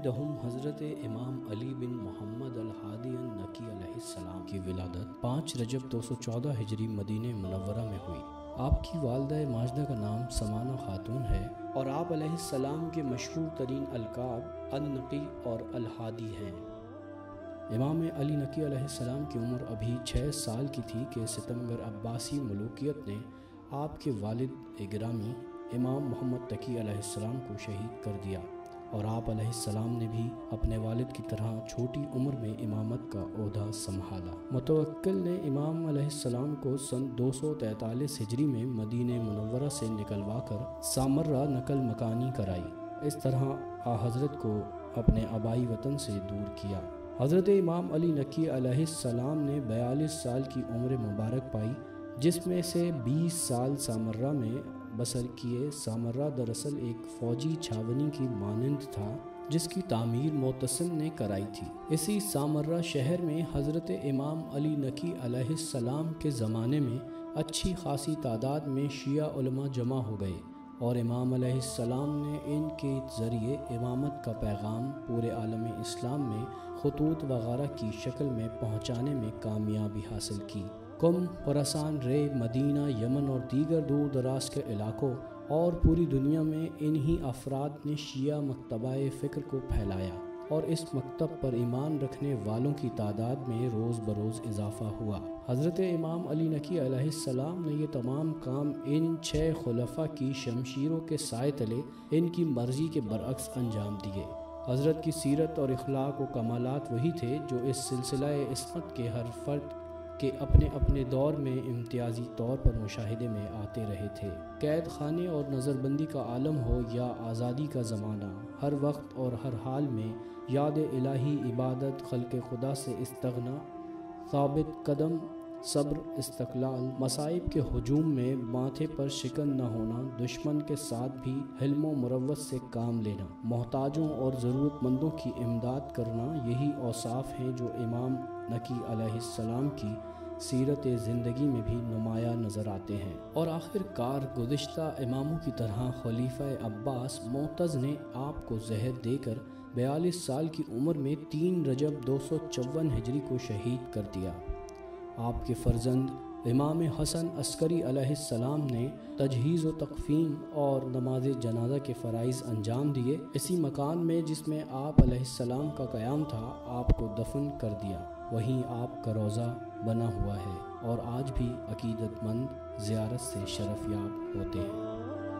مولدہم حضرت امام علی بن محمد الہادی النقی علیہ السلام کی ولادت 5 رجب 214 ہجری مدینہ منورہ میں ہوئی۔ آپ کی والدہ ماجدہ کا نام سمانہ خاتون ہے اور آپ علیہ السلام کے مشہور ترین القاب النقی اور الہادی ہیں۔ امام علی نقی علیہ السلام کی عمر ابھی 6 سال کی تھی کہ ستمگر عباسی ملوکیت نے آپ کے والد گرامی امام محمد تقی علیہ السلام کو شہید کر دیا، اور آپ علیہ السلام نے بھی اپنے والد کی طرح چھوٹی عمر میں امامت کا عہدہ سنبھالا۔ متوکل نے امام علیہ السلام کو سن 243 ہجری میں مدینہ منورہ سے نکلوا کر سامرہ نقل مکانی کرائی۔ اس طرح حضرت کو اپنے آبائی وطن سے دور کیا۔ حضرت امام علی نقی علیہ السلام نے 42 سال کی عمر مبارک پائی، جس میں سے 20 سال سامرہ میں بسر کیے۔ سامرہ دراصل ایک فوجی چھاونی کی مانند تھا جس کی تعمیر معتصم نے کرائی تھی۔ اسی سامرہ شہر میں حضرت امام علی نقی علیہ السلام کے زمانے میں اچھی خاصی تعداد میں شیعہ علماء جمع ہو گئے، اور امام علیہ السلام نے ان کے ذریعے امامت کا پیغام پورے عالم اسلام میں خطوط وغیرہ کی شکل میں پہنچانے میں کامیابی حاصل کی۔ قم، خراسان، رے، مدینہ، یمن اور دیگر دور دراز کے علاقوں اور پوری دنیا میں انہی افراد نے شیعہ مکتبہ فکر کو پھیلایا، اور اس مکتب پر ایمان رکھنے والوں کی تعداد میں روز بروز اضافہ ہوا۔ حضرت امام علی نقی علیہ السلام نے یہ تمام کام ان 6 خلفاء کی شمشیروں کے سائے تلے ان کی مرضی کے برعکس انجام دیے۔ حضرت کی سیرت اور اخلاق و کمالات وہی تھے جو اس سلسلہ عصمت کے ہر فرد کے اپنے اپنے دور میں امتیازی طور پر مشاہدے میں آتے رہے تھے۔ قید خانے اور نظر بندی کا عالم ہو یا آزادی کا زمانہ، ہر وقت اور ہر حال میں یاد الہی، عبادت، خلق خدا سے استغنا، ثابت قدم، صبر، استقلال، مصائب کے ہجوم میں ماتھے پر شکن نہ ہونا، دشمن کے ساتھ بھی حلم و مروت سے کام لینا، محتاجوں اور ضرورت مندوں کی امداد کرنا، یہی اوصاف ہیں جو امام نقی علیہ السلام کی سیرت زندگی میں بھی نمایاں نظر آتے ہیں۔ اور آخر کار گزشتہ اماموں کی طرح خلیفہ عباس معتز نے آپ کو زہر دے کر 42 سال کی عمر میں 3 رجب 254 ہجری کو شہید کر دیا۔ آپ کے فرزند امام حسن عسکری علیہ السلام نے تجہیز و تکفین اور نماز جنازہ کے فرائض انجام دیے۔ اسی مکان میں جس میں آپ علیہ السلام کا قیام تھا، آپ کو دفن کر دیا۔ وہیں آپ کا روضہ بنا ہوا ہے، اور آج بھی عقیدت مند زیارت سے شرف یاب ہوتے ہیں۔